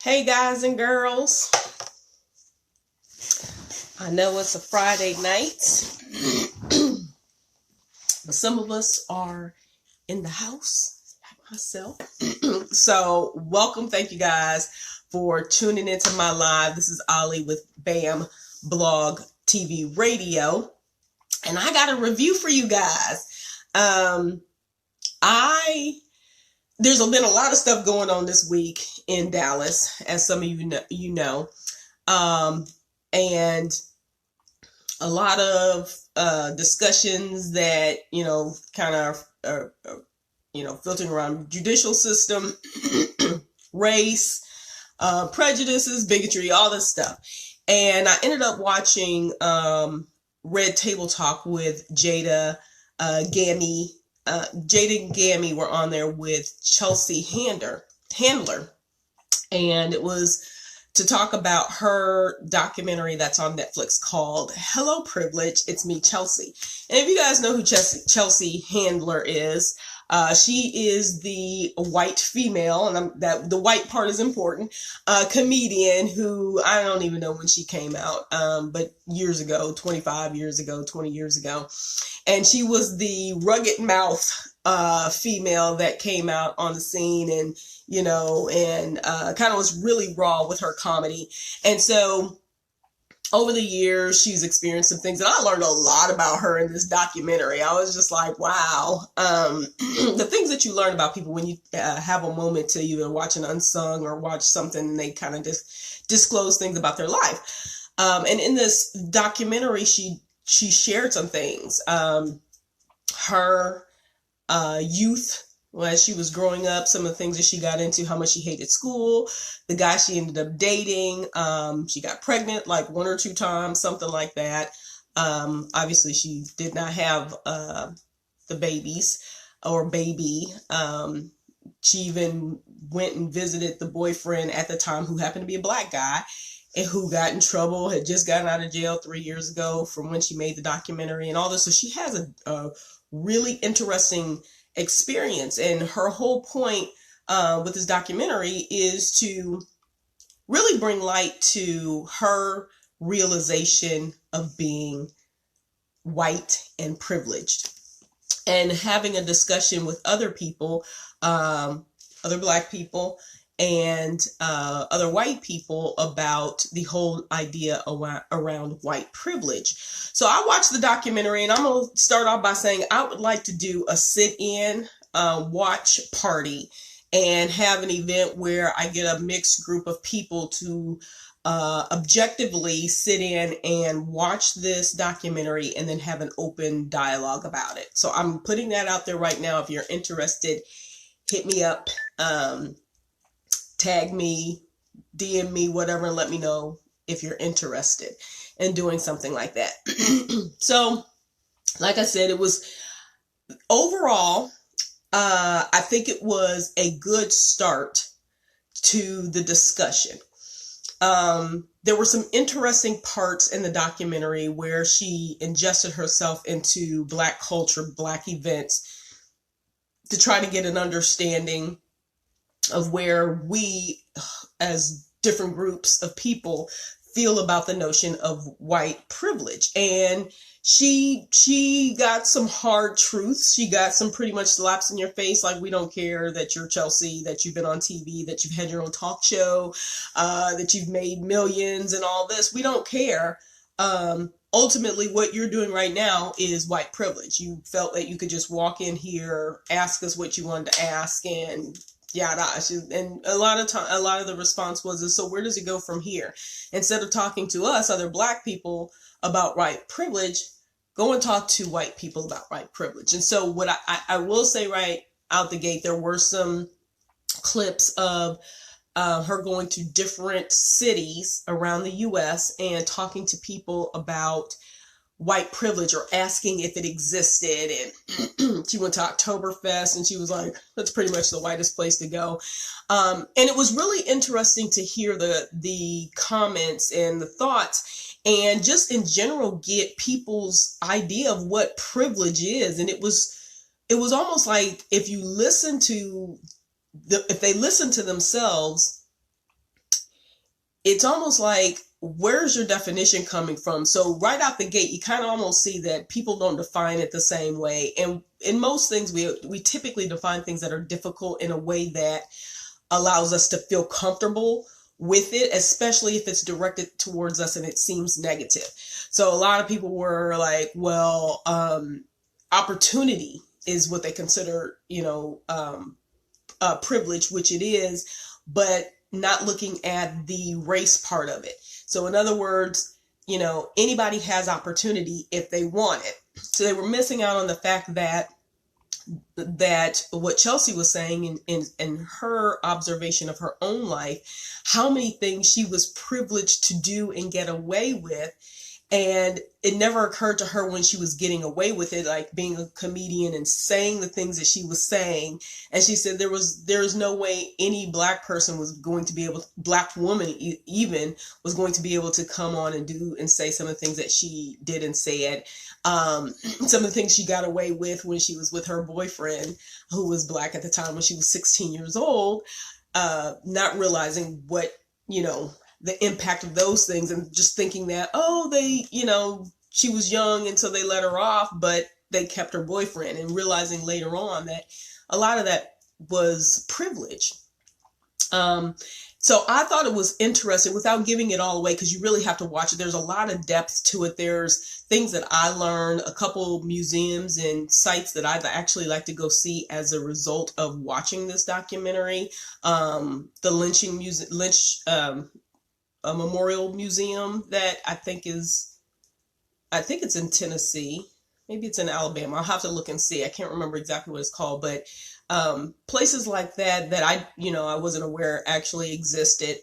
Hey guys and girls, I know it's a Friday night, but some of us are in the house, like myself. So welcome, thank you guys for tuning into my live. This is Ollie with BAM Blog TV Radio, and I got a review for you guys. There's been a lot of stuff going on this week in Dallas, as some of you know, and a lot of discussions that kind of filtering around judicial system, race, prejudices, bigotry, all this stuff. And I ended up watching Red Table Talk with Jada Gammy. Jada and Gammy were on there with Chelsea Handler, and it was to talk about her documentary that's on Netflix called Hello Privilege, It's Me, Chelsea. And if you guys know who Chelsea Handler is, she is the white female, and that the white part is important, comedian who I don't even know when she came out, but years ago, 25 years ago, 20 years ago. And she was the rugged mouth female that came out on the scene and kind of was really raw with her comedy. And so over the years, she's experienced some things, and I learned a lot about her in this documentary. I was just like, wow. The things that you learn about people when you have a moment to either watch an unsung or watch something and they kind of disclose things about their life. And in this documentary, she shared some things. Her youth, as she was growing up, some of the things that she got into, how much she hated school, the guy she ended up dating, she got pregnant like 1 or 2 times, something like that. Obviously, she did not have the babies or baby. She even went and visited the boyfriend at the time, who happened to be a black guy, and who got in trouble, had just gotten out of jail 3 years ago from when she made the documentary and all this. So she has a really interesting experience. And her whole point with this documentary is to really bring light to her realization of being white and privileged, and having a discussion with other people, other black people, and other white people about the whole idea around white privilege. So I watched the documentary, and I'm going to start off by saying I would like to do a sit-in watch party and have an event where I get a mixed group of people to objectively sit in and watch this documentary and then have an open dialogue about it. So I'm putting that out there right now. If you're interested, hit me up. Tag me, DM me, whatever, and let me know if you're interested in doing something like that. So, like I said, it was overall, I think it was a good start to the discussion. There were some interesting parts in the documentary where she ingested herself into Black culture, Black events, to try to get an understanding of where we, as different groups of people, feel about the notion of white privilege. And she got some hard truths. She got some pretty much slaps in your face, like, we don't care that you're Chelsea, that you've been on TV, that you've had your own talk show, that you've made millions and all this. We don't care. Ultimately, what you're doing right now is white privilege. You felt that you could just walk in here, ask us what you wanted to ask, and and a lot of the response was, so where does it go from here? Instead of talking to us, other Black people, about white privilege, go and talk to white people about white privilege. And so what I will say right out the gate, there were some clips of her going to different cities around the U.S. and talking to people about white privilege, or asking if it existed. And she went to Oktoberfest, and she was like, that's pretty much the whitest place to go. And it was really interesting to hear the comments and the thoughts, and just in general get people's idea of what privilege is. And it was almost like, if they listen to themselves, it's almost like, where's your definition coming from? So right out the gate, you kind of almost see that people don't define it the same way. And in most things, we typically define things that are difficult in a way that allows us to feel comfortable with it, especially if it's directed towards us and it seems negative. So a lot of people were like, well, opportunity is what they consider, privilege, which it is, but not looking at the race part of it. So in other words, anybody has opportunity if they want it. So they were missing out on the fact that what Chelsea was saying in her observation of her own life, how many things she was privileged to do and get away with. And it never occurred to her when she was getting away with it, like being a comedian and saying the things that she was saying. And she said there was no way any black person was going to be able, black woman even, was going to be able to come on and do and say some of the things that she did and said. Some of the things she got away with when she was with her boyfriend, who was black at the time, when she was 16 years old, not realizing what, the impact of those things, and just thinking that, she was young and so they let her off, but they kept her boyfriend, and realizing later on that a lot of that was privilege. So I thought it was interesting, without giving it all away, because you really have to watch it. There's a lot of depth to it. There's things that I learned, a couple museums and sites that I'd actually like to go see as a result of watching this documentary. The Lynch a memorial museum that I think it's in Tennessee. Maybe it's in Alabama. I'll have to look and see. I can't remember exactly what it's called, but places like that I wasn't aware actually existed.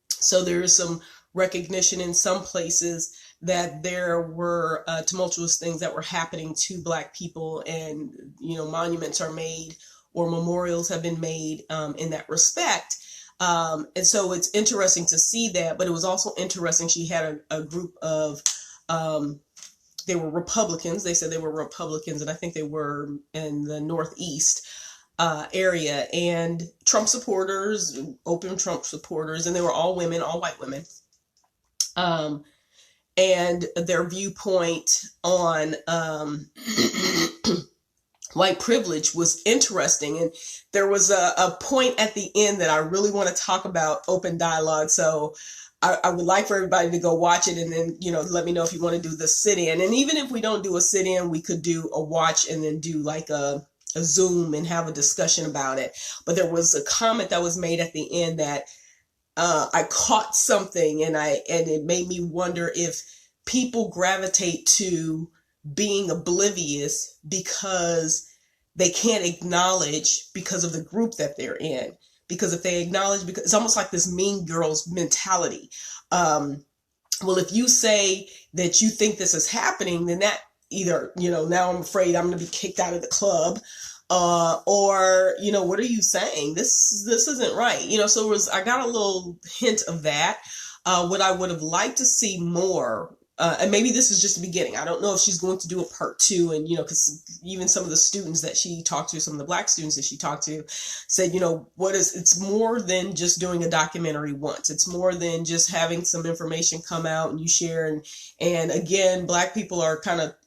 So there is some recognition in some places that there were tumultuous things that were happening to Black people, and monuments are made or memorials have been made in that respect. And so it's interesting to see that, but it was also interesting. She had a group of, they were Republicans. They said they were Republicans, and I think they were in the Northeast area, and Trump supporters, open Trump supporters, and they were all women, all white women. And their viewpoint on white privilege was interesting. And there was a point at the end that I really want to talk about, open dialogue. So I would like for everybody to go watch it, and then, let me know if you want to do the sit-in. And even if we don't do a sit-in, we could do a watch and then do like a Zoom and have a discussion about it. But there was a comment that was made at the end that I caught something, and it made me wonder if people gravitate to being oblivious because they can't acknowledge because of the group that they're in. Because if they acknowledge, because it's almost like this Mean Girls mentality. Well, if you say that you think this is happening, then that either, now I'm afraid I'm going to be kicked out of the club, or, what are you saying? This isn't right. So I got a little hint of that. What I would have liked to see more, and maybe this is just the beginning. I don't know if she's going to do a part 2. And, because even some of the students that she talked to, some of the Black students that she talked to said, it's more than just doing a documentary once. It's more than just having some information come out and you share. And again, Black people are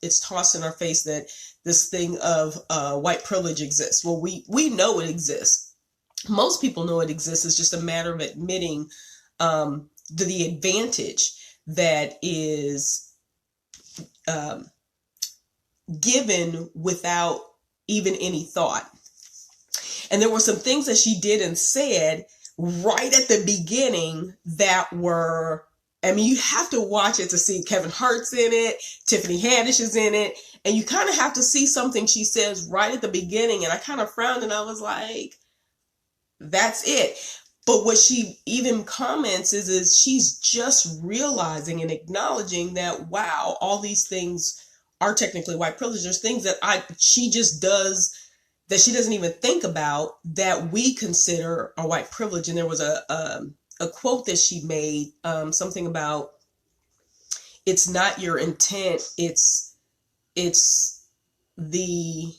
it's tossed in our face that this thing of white privilege exists. Well, we know it exists. Most people know it exists. It's just a matter of admitting the advantage that is given without even any thought. And there were some things that she did and said right at the beginning that were, you have to watch it to see. Kevin Hart's in it, Tiffany Haddish is in it, and you kind of have to see something she says right at the beginning. And I kind of frowned and I was like, that's it. But what she even comments is she's just realizing and acknowledging that, wow, all these things are technically white privilege. There's things that she just does that she doesn't even think about that we consider a white privilege. And there was a quote that she made, something about, it's not your intent, it's the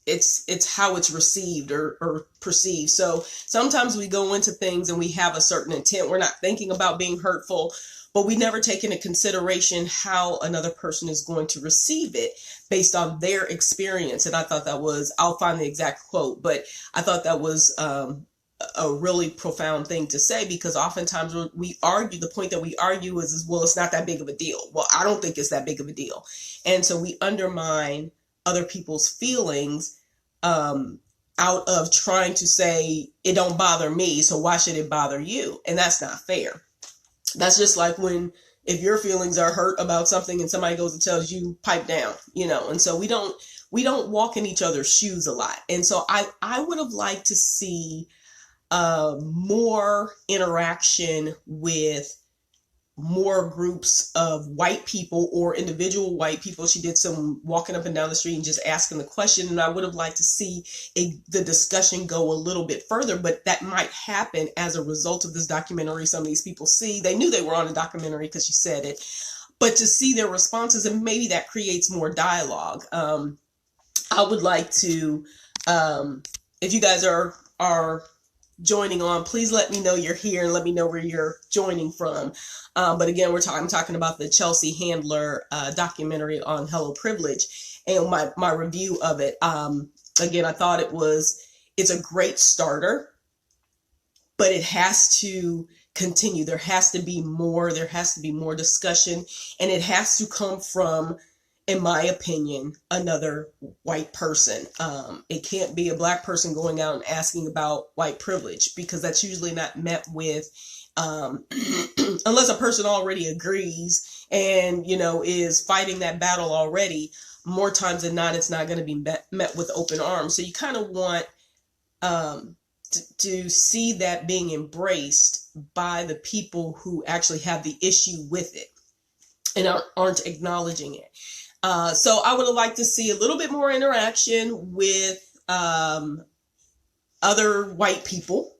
it's how it's received or perceived. So sometimes we go into things and we have a certain intent. We're not thinking about being hurtful, but we never take into consideration how another person is going to receive it based on their experience. And I thought that was, I'll find the exact quote, but I thought that was a really profound thing to say, because oftentimes we argue, the point that we argue is, well, it's not that big of a deal. Well, I don't think it's that big of a deal. And so we undermine other people's feelings out of trying to say, it don't bother me, so why should it bother you? And that's not fair. That's just like if your feelings are hurt about something and somebody goes and tells you, pipe down, and so we don't walk in each other's shoes a lot. And so I would have liked to see more interaction with more groups of white people or individual white people. She did some walking up and down the street and just asking the question. And I would have liked to see the discussion go a little bit further, but that might happen as a result of this documentary. Some of these people they knew they were on a documentary because she said it, but to see their responses, and maybe that creates more dialogue. I would like to, if you guys are joining on, please let me know you're here and let me know where you're joining from. But again, I'm talking about the Chelsea Handler documentary on Hello Privilege, and my review of it. Again, I thought it's a great starter, but it has to continue. There has to be more. There has to be more discussion, and it has to come from, in my opinion, another white person. It can't be a black person going out and asking about white privilege, because that's usually not met with, unless a person already agrees and, is fighting that battle already. More times than not, it's not going to be met with open arms. So you kind of want to see that being embraced by the people who actually have the issue with it and aren't acknowledging it. So I would have liked to see a little bit more interaction with other white people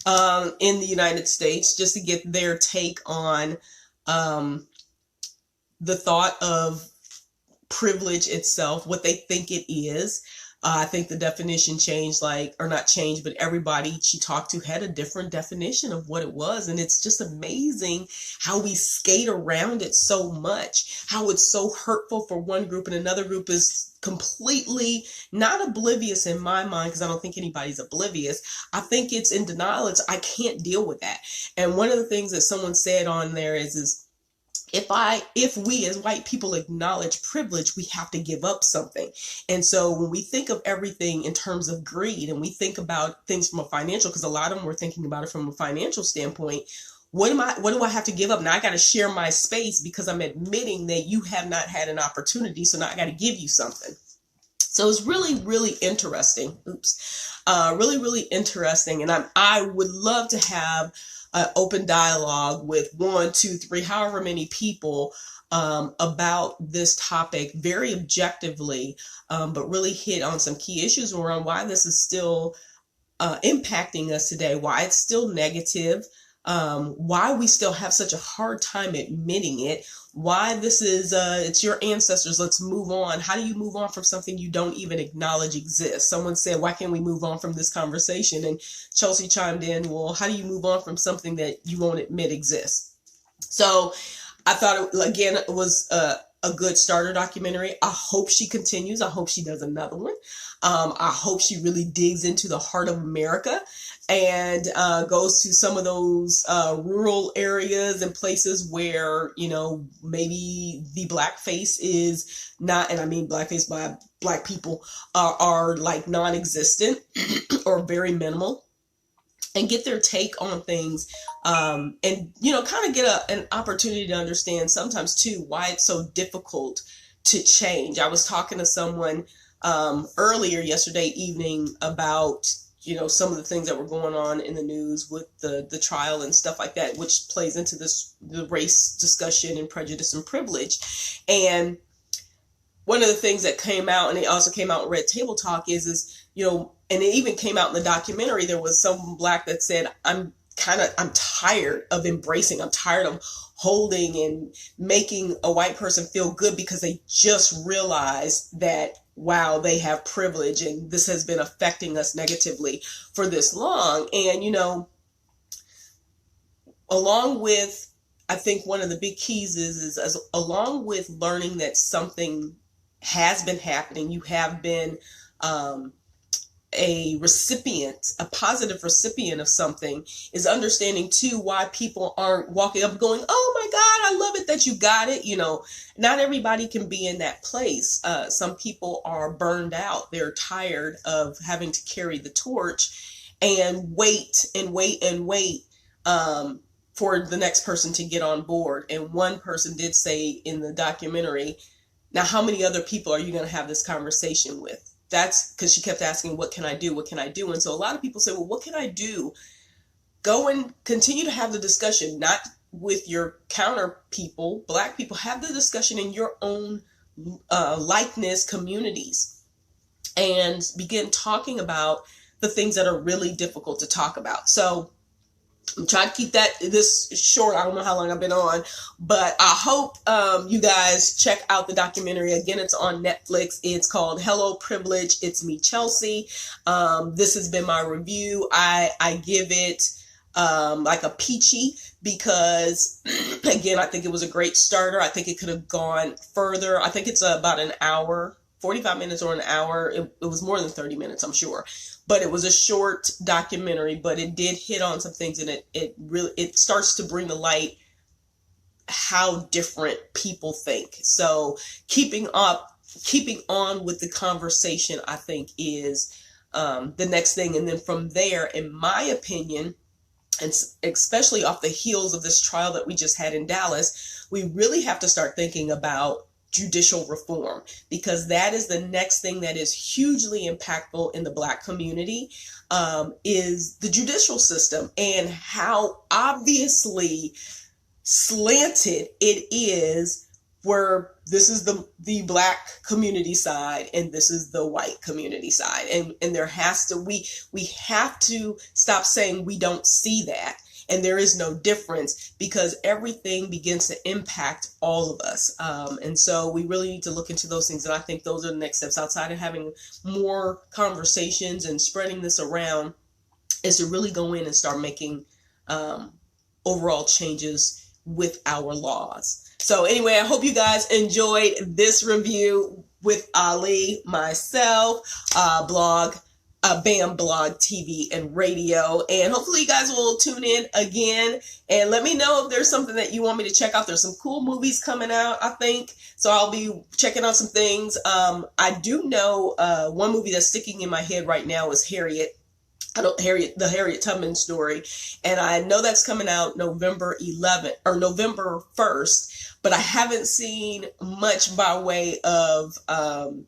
in the United States, just to get their take on the thought of privilege itself, what they think it is. I think the definition changed, or not changed, but everybody she talked to had a different definition of what it was. And it's just amazing how we skate around it so much, how it's so hurtful for one group and another group is completely not oblivious in my mind, because I don't think anybody's oblivious. I think it's in denial. I can't deal with that. And one of the things that someone said on there is if we as white people acknowledge privilege, we have to give up something. And so when we think of everything in terms of greed, and we think about things from a financial, because a lot of them were thinking about it from a financial standpoint, what do I have to give up? Now I got to share my space because I'm admitting that you have not had an opportunity. So now I got to give you something. So it's really, really interesting. Really, really interesting. And I would love to have open dialogue with 1, 2, 3, however many people about this topic very objectively, but really hit on some key issues around why this is still impacting us today, why it's still negative, why we still have such a hard time admitting it, why this is, it's your ancestors, let's move on. How do you move on from something you don't even acknowledge exists? Someone said, why can't we move on from this conversation? And Chelsea chimed in, well, how do you move on from something that you won't admit exists? So I thought, it was a good starter documentary. I hope she continues. I hope she does another one. I hope she really digs into the heart of America and goes to some of those rural areas and places where, maybe the blackface is not, and I mean blackface by black people, are like non-existent or very minimal, and get their take on things, and, kind of get an opportunity to understand sometimes too why it's so difficult to change. I was talking to someone earlier yesterday evening about, some of the things that were going on in the news with the trial and stuff like that, which plays into the race discussion and prejudice and privilege. And one of the things that came out, and it also came out in Red Table Talk, is and it even came out in the documentary, there was some black that said, I'm tired of embracing, I'm tired of holding and making a white person feel good because they just realized that wow, they have privilege and this has been affecting us negatively for this long. And, you know, along with, I think one of the big keys is as along with learning that something has been happening, you have been a recipient, a positive recipient of something, is understanding too why people aren't walking up going, oh my God, I love it that you got it. You know, not everybody can be in that place. Some people are burned out. They're tired of having to carry the torch and wait and wait and wait for the next person to get on board. And one person did say in the documentary, now how many other people are you going to have this conversation with? That's because she kept asking, what can I do? What can I do? And so a lot of people say, well, what can I do? Go and continue to have the discussion, not with your counter people, Black people. Have the discussion in your own likeness communities and begin talking about the things that are really difficult to talk about. So I'm trying to keep this short. I don't know how long I've been on, but I hope you guys check out the documentary. Again, it's on Netflix. It's called Hello Privilege. It's me, Chelsea. This has been my review. I give it like a peachy because, again, I think it was a great starter. I think it could have gone further. I think it's about an hour, 45 minutes or an hour. It was more than 30 minutes, I'm sure. But it was a short documentary, but it did hit on some things, and it starts to bring to light how different people think. So keeping on with the conversation, I think, is the next thing. And then from there, in my opinion, and especially off the heels of this trial that we just had in Dallas, we really have to start thinking about judicial reform, because that is the next thing that is hugely impactful in the Black community, is the judicial system and how obviously slanted it is, where this is the Black community side and this is the white community side. And there has to, we have to stop saying we don't see that. And there is no difference, because everything begins to impact all of us. And so we really need to look into those things. And I think those are the next steps, outside of having more conversations and spreading this around, is to really go in and start making overall changes with our laws. So anyway, I hope you guys enjoyed this review with Ali, myself, blog, BAM Blog TV and Radio, and hopefully you guys will tune in again and let me know if there's something that you want me to check out. There's some cool movies coming out, I think, so I'll be checking out some things. I do know one movie that's sticking in my head right now is Harriet, the Harriet Tubman story, and I know that's coming out November 11th or November 1st. But I haven't seen much by way of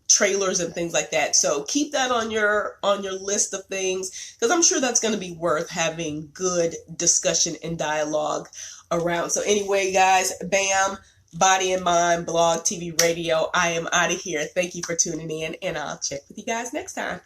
trailers and things like that. So keep that on your list of things, because I'm sure that's going to be worth having good discussion and dialogue around. So anyway, guys, BAM, Body and Mind, Blog, TV, Radio. I am out of here. Thank you for tuning in, and I'll check with you guys next time.